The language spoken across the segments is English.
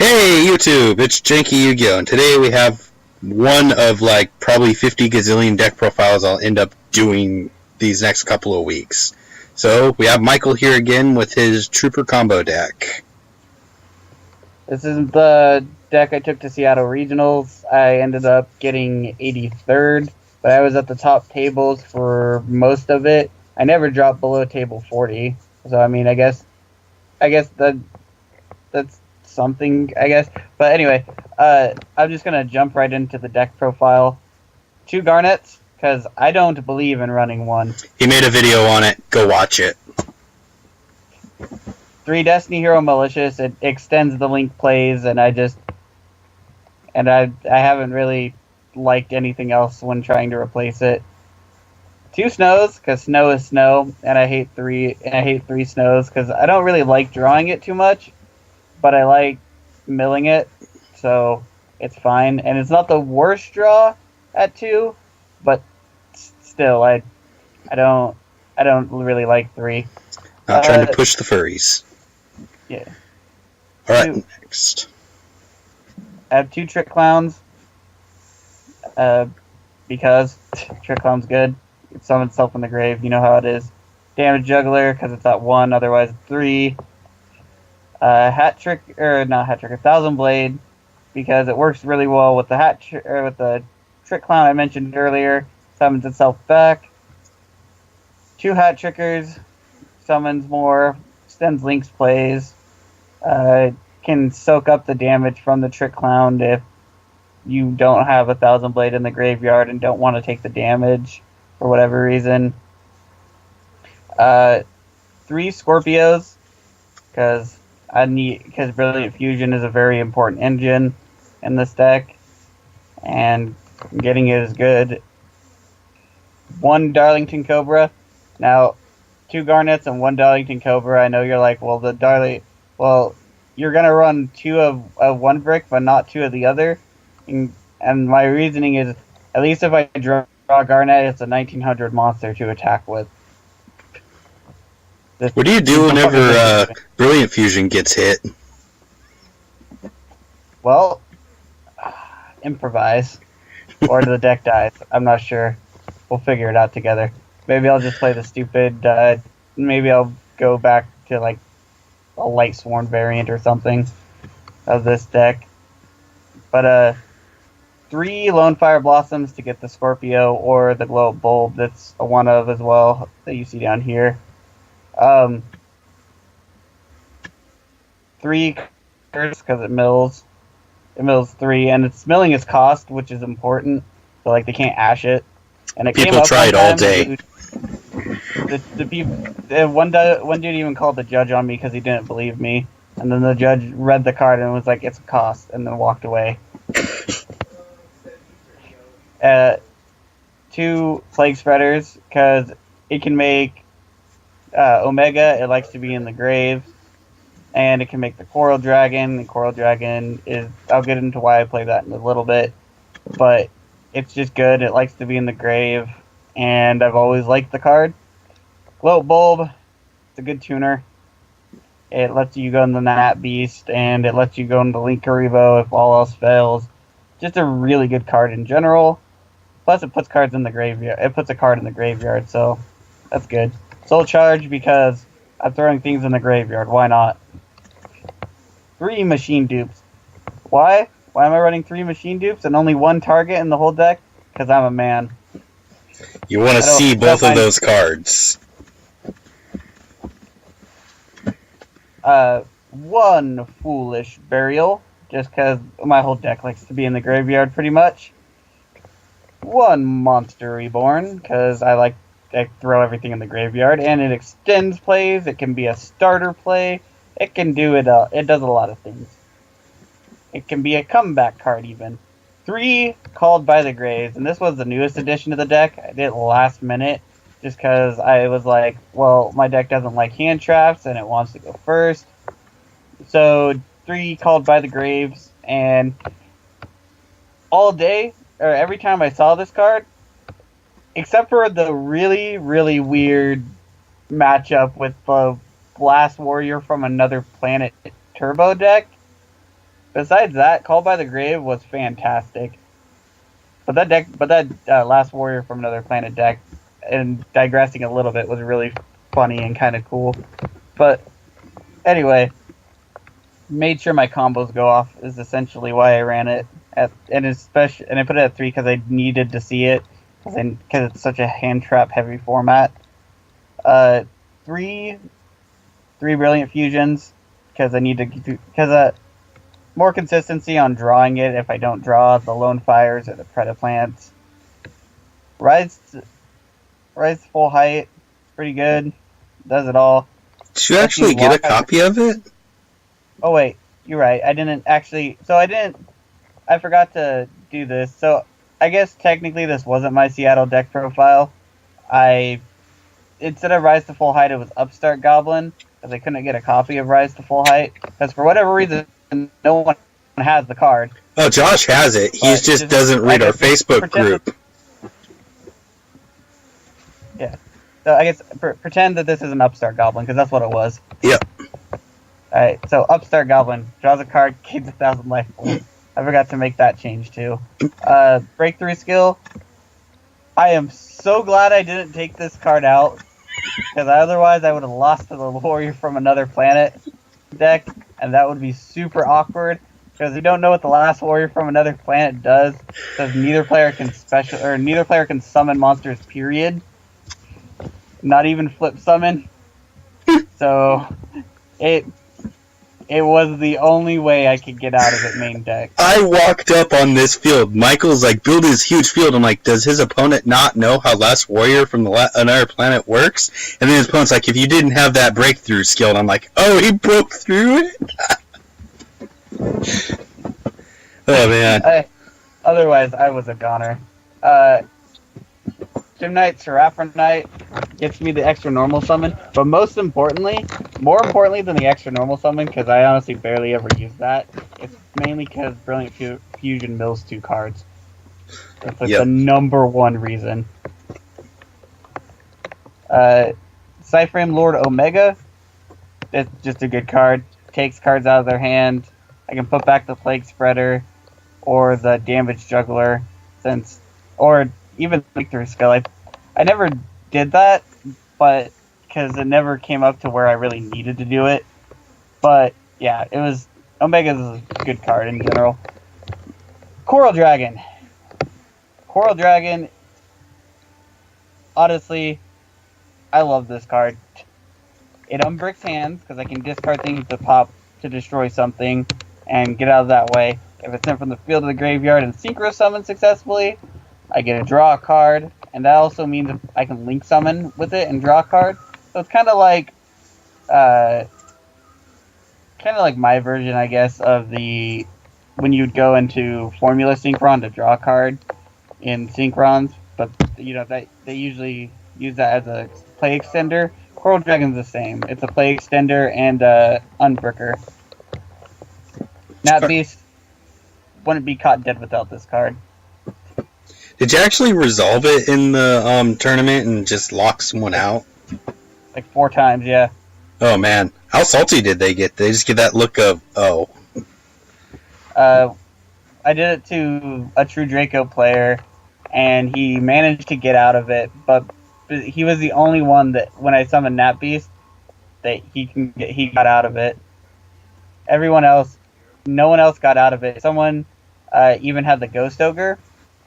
Hey YouTube, it's jankyYGO, and today we have one of like probably 50 gazillion deck profiles I'll end up doing these next couple of weeks. So we have Michael here again with his Trooper combo deck. This is the deck I took to Seattle Regionals. I ended up getting 83rd, but I was at the top tables for most of it. I never dropped below table 40, so I mean, I guess that's something, I guess. But anyway, I'm just gonna jump right into the deck profile. 2 Garnets, because I don't believe in running one. He made a video on it. Go watch it. 3 Destiny Hero Malicious. It extends the link plays, and I haven't really liked anything else when trying to replace it. 2 Snows, because Snow is Snow, and I hate 3 Snows because I don't really like drawing it too much, but I like milling it, so it's fine. And it's not the worst draw at 2, but still, I don't really like 3. Not trying to push the furries. Yeah. Alright, next. I have 2 Trick Clowns, because Trick Clown's good. It summons itself in the grave, you know how it is. Damage Juggler, because it's at 1, otherwise 3. Hat Trick, or not Hat Trick, 1000 Blade, because it works really well with the Trick Clown I mentioned earlier. Summons itself back. 2 Hat Trickers, summons more, extends Link's plays, can soak up the damage from the Trick Clown if you don't have 1000 Blade in the graveyard and don't want to take the damage for whatever reason. 3 Scorpios, because Brilliant Fusion is a very important engine in this deck, and getting it is good. 1 Darlington Cobra. Now, 2 Garnets and 1 Darlington Cobra. I know you're like, well, you're gonna run 2 of one brick, but not 2 of the other. And my reasoning is, at least if I draw Garnet, it's a 1900 monster to attack with. What do you do whenever Brilliant Fusion gets hit? Well, improvise. Or the deck dies. I'm not sure. We'll figure it out together. Maybe I'll just play the stupid, maybe I'll go back to like a Light Sworn variant or something of this deck. But 3 Lone Fire Blossoms to get the Scorpio or the Glow Up Bulb that's a one of as well that you see down here. 3 Curse, because it mills. It mills 3, and it's milling its cost, which is important. So like they can't ash it. And it People tried all day. One dude even called the judge on me because he didn't believe me, and then the judge read the card and was like, "It's a cost," and then walked away. 2 Plague Spreaders, because it can make Omega. It likes to be in the grave, and it can make the Coral Dragon. The Coral Dragon is, I'll get into why I play that in a little bit, but it's just good. It likes to be in the grave, and I've always liked the card. Glow Up Bulb, it's a good tuner. It lets you go in the Nat Beast, and it lets you go into Link Karibo if all else fails. Just a really good card in general. Plus, it puts cards in the graveyard. It puts a card in the graveyard, so that's good. Soul Charge, because I'm throwing things in the graveyard. Why not? 3 Machine Dupes. Why? Why am I running 3 Machine Dupes and only 1 target in the whole deck? Because I'm a man. You want to see both of those cards. 1 Foolish Burial, just because my whole deck likes to be in the graveyard pretty much. 1 Monster Reborn, because I throw everything in the graveyard, and it extends plays. It can be a starter play. It can do it. It does a lot of things. It can be a comeback card even. 3 Called by the Graves, and this was the newest addition to the deck. I did it last minute, just because I was like, well, my deck doesn't like hand traps, and it wants to go first. So 3 Called by the Graves, and all day, or every time I saw this card, except for the really, really weird matchup with the Blast Warrior from Another Planet Turbo deck, besides that, Call by the Grave was fantastic. But that Last Warrior from Another Planet deck, and digressing a little bit, was really funny and kind of cool. But anyway, made sure my combos go off is essentially why I ran it and I put it at 3 because I needed to see it because it's such a hand trap heavy format. Three Brilliant Fusions because I need to because more consistency on drawing it if I don't draw the Lone Fires or the Predaplants. Rise to full height, pretty good. Does it all. Did you actually get a copy of it? Oh wait, you're right. I didn't actually. So I forgot to do this. So I guess technically this wasn't my Seattle deck profile. Instead of Rise to Full Height, it was Upstart Goblin because I couldn't get a copy of Rise to Full Height because for whatever reason no one has the card. Oh, Josh has it. He just doesn't read our Facebook group. Yeah. So I guess pretend that this is an Upstart Goblin because that's what it was. Yep. Alright, so Upstart Goblin draws a card, gains 1,000 life points. I forgot to make that change too. Breakthrough skill. I am so glad I didn't take this card out because otherwise I would have lost to the Warrior from Another Planet deck, and that would be super awkward because we don't know what the Last Warrior from Another Planet does. Because neither player can summon monsters. Period. Not even flip summon. So it was the only way I could get out of it main deck. I walked up on this field. Michael's like, build his huge field. I'm like, does his opponent not know how Last Warrior from Another Planet works? And then his opponent's like, if you didn't have that breakthrough skill, and I'm like, oh, he broke through it? Oh, man. Otherwise, I was a goner. Gym Knight, Seraphin Knight gets me the extra normal summon, but more importantly than the extra normal summon, because I honestly barely ever use that, it's mainly because Brilliant Fusion mills 2 cards. That's like the number one reason. Cyframe Lord Omega, it's just a good card. Takes cards out of their hand. I can put back the Plague Spreader or the Damage Juggler, or even Victory Skill. I never did that, but because it never came up to where I really needed to do it. But yeah, Omega's a good card in general. Coral Dragon, honestly, I love this card. It unbricks hands because I can discard things to pop to destroy something and get out of that way. If it's sent from the field to the graveyard and synchro summon successfully, I get to draw a card, and that also means I can link summon with it and draw a card. So it's kind of like my version, I guess, of when you'd go into Formula Synchron to draw a card in Synchrons, but they usually use that as a play extender. Coral Dragon's the same. It's a play extender and unbricker. Nat Beast wouldn't be caught dead without this card. Did you actually resolve it in the tournament and just lock someone out? Like 4 times, yeah. Oh, man. How salty did they get? They just get that look of, oh. I did it to a True Draco player, and he managed to get out of it, but he was the only one that, when I summoned Nat Beast, that he got out of it. No one else got out of it. Someone even had the Ghost Ogre,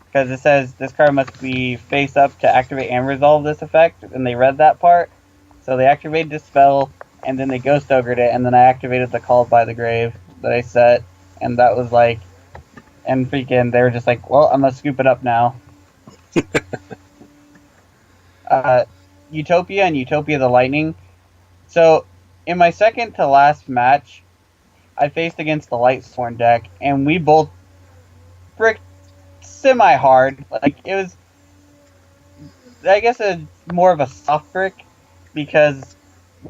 because it says this card must be face up to activate and resolve this effect, and they read that part. So they activated the spell, and then they Ghost Ogred it, and then I activated the Call by the Grave that I set, and that was like, and freaking, they were just like, well, I'm gonna scoop it up now. Utopia and Utopia the Lightning. So, in my second to last match, I faced against the Lightsworn deck, and we both bricked semi-hard. Like, it was, I guess, more of a soft brick, because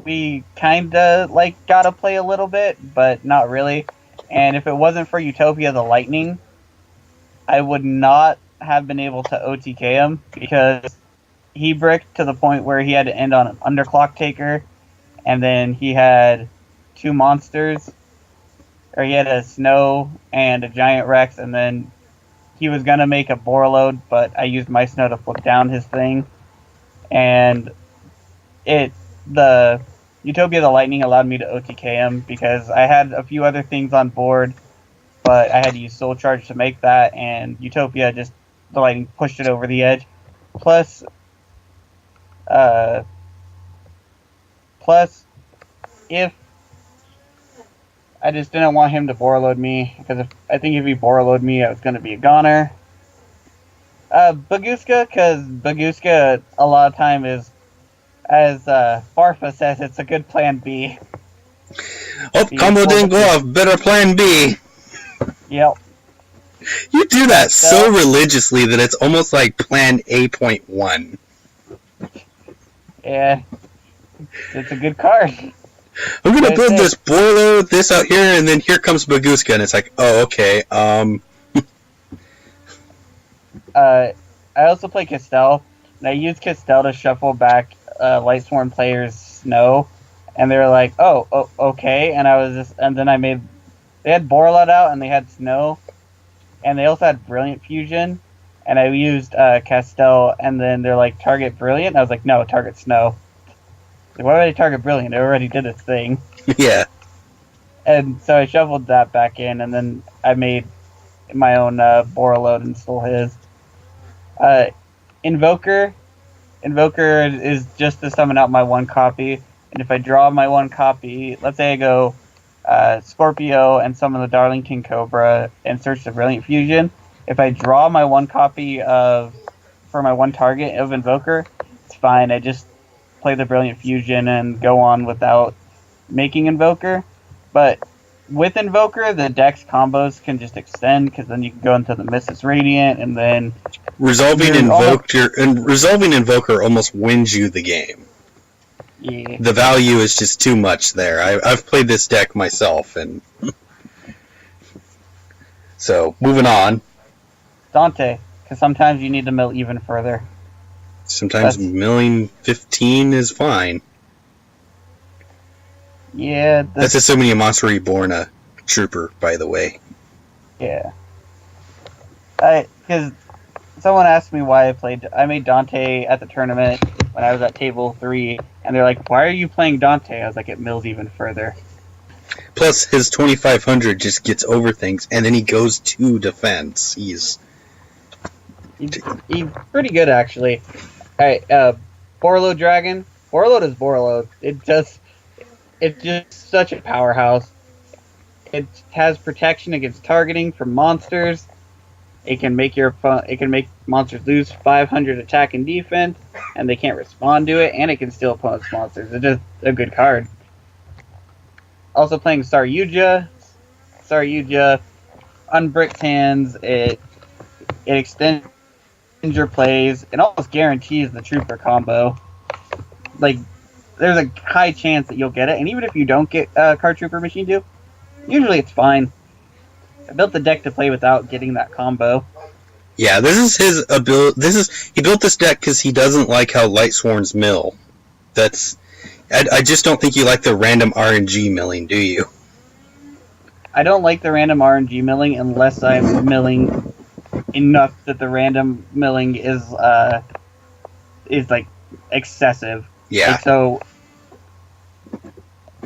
we kinda, gotta play a little bit, but not really. And if it wasn't for Utopia the Lightning, I would not have been able to OTK him, because he bricked to the point where he had to end on an Underclock Taker, and then he had 2 monsters, or he had a Snow and a Giant Rex, and then he was gonna make a Borreload, but I used my Snow to flip down his thing, and the Utopia the Lightning allowed me to OTK him because I had a few other things on board, but I had to use Soul Charge to make that, and Utopia the Lightning pushed it over the edge. Plus, if I just didn't want him to Borreload me, because I think if he Borreload me, I was going to be a goner. Baguska, because Baguska a lot of time is, as Farfa says, it's a good plan B. Oh, combo didn't go off. Better plan B. Yep. You do that so religiously that it's almost like plan A.1. Yeah. It's a good card. I'm gonna build this Borreload, this out here, and then here comes Baguska, and it's like, oh, okay, I also play Castel, and I use Castel to shuffle back Lightsworn players' Snow, and they were like, oh, okay, and then they had Borreload out, and they had Snow, and they also had Brilliant Fusion, and I used Castel, and then they're like, target Brilliant, and I was like, no, target Snow. Like, why would I target Brilliant? It already did its thing. Yeah. And so I shuffled that back in, and then I made my own Borreload and stole his. Invoker is just to summon out my one copy, and if I draw my one copy, let's say I go Scorpio and summon the Darlington Cobra and search the Brilliant Fusion, if I draw my one copy for my one target of Invoker, it's fine. I just play the Brilliant Fusion and go on without making Invoker. But with Invoker, the deck's combos can just extend, because then you can go into the Mrs. Radiant, and then resolving Invoker almost wins you the game. Yeah. The value is just too much there. I've played this deck myself, and so moving on. Dante, because sometimes you need to mill even further. Sometimes milling 15 is fine. Yeah. That's assuming a Monster Reborn a trooper, by the way. Yeah. Because someone asked me why I made Dante at the tournament when I was at table 3, and they're like, why are you playing Dante? I was like, it mills even further. Plus, his 2500 just gets over things, and then he goes to defense. He's pretty good, actually. Alright, Borreload Dragon. Borreload is Borreload. It's just such a powerhouse. It has protection against targeting from monsters. It can make monsters lose 500 attack and defense, and they can't respond to it, and it can steal opponent's monsters. It's just a good card. Also playing yugioh. yugioh unbricks hands. It extends your plays. It almost guarantees the trooper combo. Like, there's a high chance that you'll get it, and even if you don't get Card Trooper Machine Do, usually it's fine. I built the deck to play without getting that combo. Yeah, this is his ability. He built this deck because he doesn't like how Lightsworn's mill. I just don't think you like the random RNG milling, do you? I don't like the random RNG milling unless I'm milling enough that the random milling is like excessive. Yeah. Like, so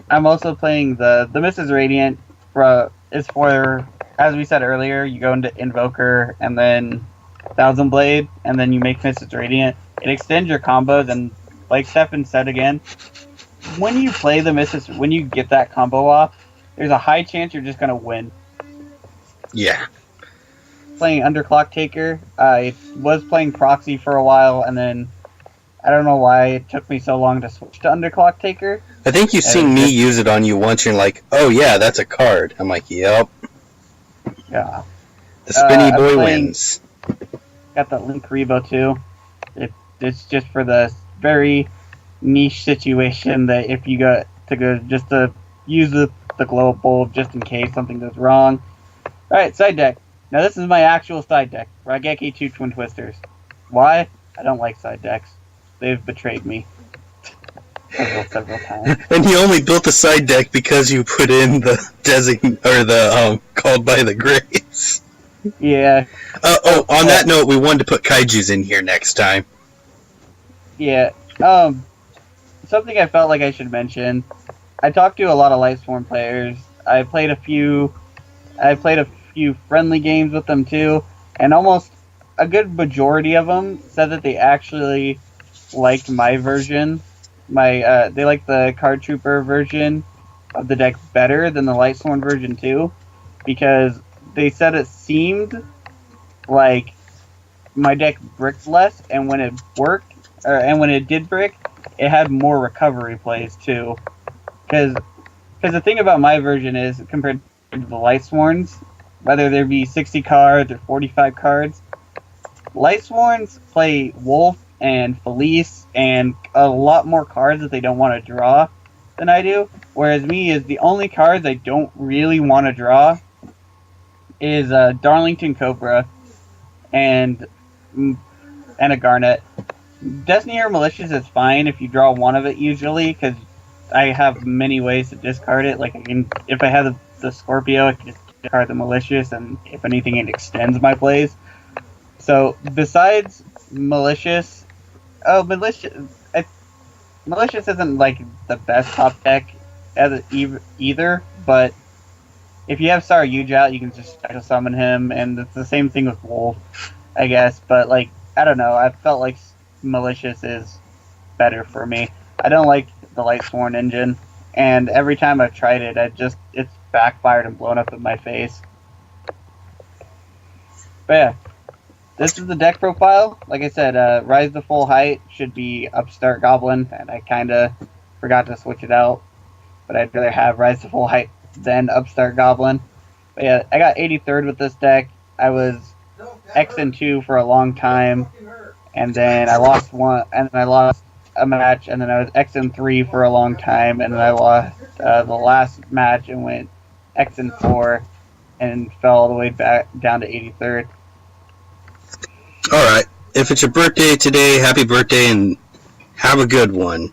I'm also playing the Mrs. Radiant is for, as we said earlier, you go into Invoker and then Thousand Blade, and then you make Mrs. Radiant. It extends your combos, and like Stefan said again, when you get that combo off, there's a high chance you're just gonna win. Yeah. Playing Underclock Taker. I was playing Proxy for a while, and then I don't know why it took me so long to switch to Underclock Taker. I think you've seen me use it on you once, and you're like, oh yeah, that's a card. I'm like, yep. Yeah. The spinny boy wins. Got that Link Rebo too. It's just for the very niche situation that if you got to go just to use the glow up bulb just in case something goes wrong. Alright, side deck. Now this is my actual side deck. Raigeki 2 Twin Twisters. Why? I don't like side decks. They've betrayed me. several times. And you only built the side deck because you put in the called by the graves. Yeah. On that note, we wanted to put kaijus in here next time. Yeah. Something I felt like I should mention. I talked to a lot of Lightsworn players. I played a few friendly games with them too, and almost a good majority of them said that they actually liked my version. They liked the Card Trooper version of the deck better than the Lightsworn version too, because they said it seemed like my deck bricked less, and when it worked, and when it did brick, it had more recovery plays too. Because the thing about my version is, compared to the Lightsworns, whether there be 60 cards or 45 cards, Lightsworns play Wolf and Felice and a lot more cards that they don't want to draw than I do. Whereas me, is the only cards I don't really want to draw is Darlington Cobra and a Garnet. Destiny Hero Malicious is fine if you draw one of it usually, because I have many ways to discard it. Like, if I have the Scorpio, I can just discard the Malicious, and if anything, it extends my plays. So, besides Malicious, Malicious isn't like the best top deck either, but if you have Star Yuge out, you can just special summon him, and it's the same thing with Wolf, I guess. But like, I don't know, I felt like Malicious is better for me. I don't like the Lightsworn engine, and every time I've tried it, it's backfired and blown up in my face. But yeah, this is the deck profile. Like I said, Rise to Full Height should be Upstart Goblin, and I kind of forgot to switch it out, but I'd rather have Rise to Full Height than Upstart Goblin. But yeah, I got 83rd with this deck. I was X and 2 for a long time, and then I lost one, and then I lost a match, and then I was X and 3 for a long time, and then I lost the last match and went X and 4 and fell all the way back down to 83rd. Alright, if it's your birthday today, happy birthday and have a good one.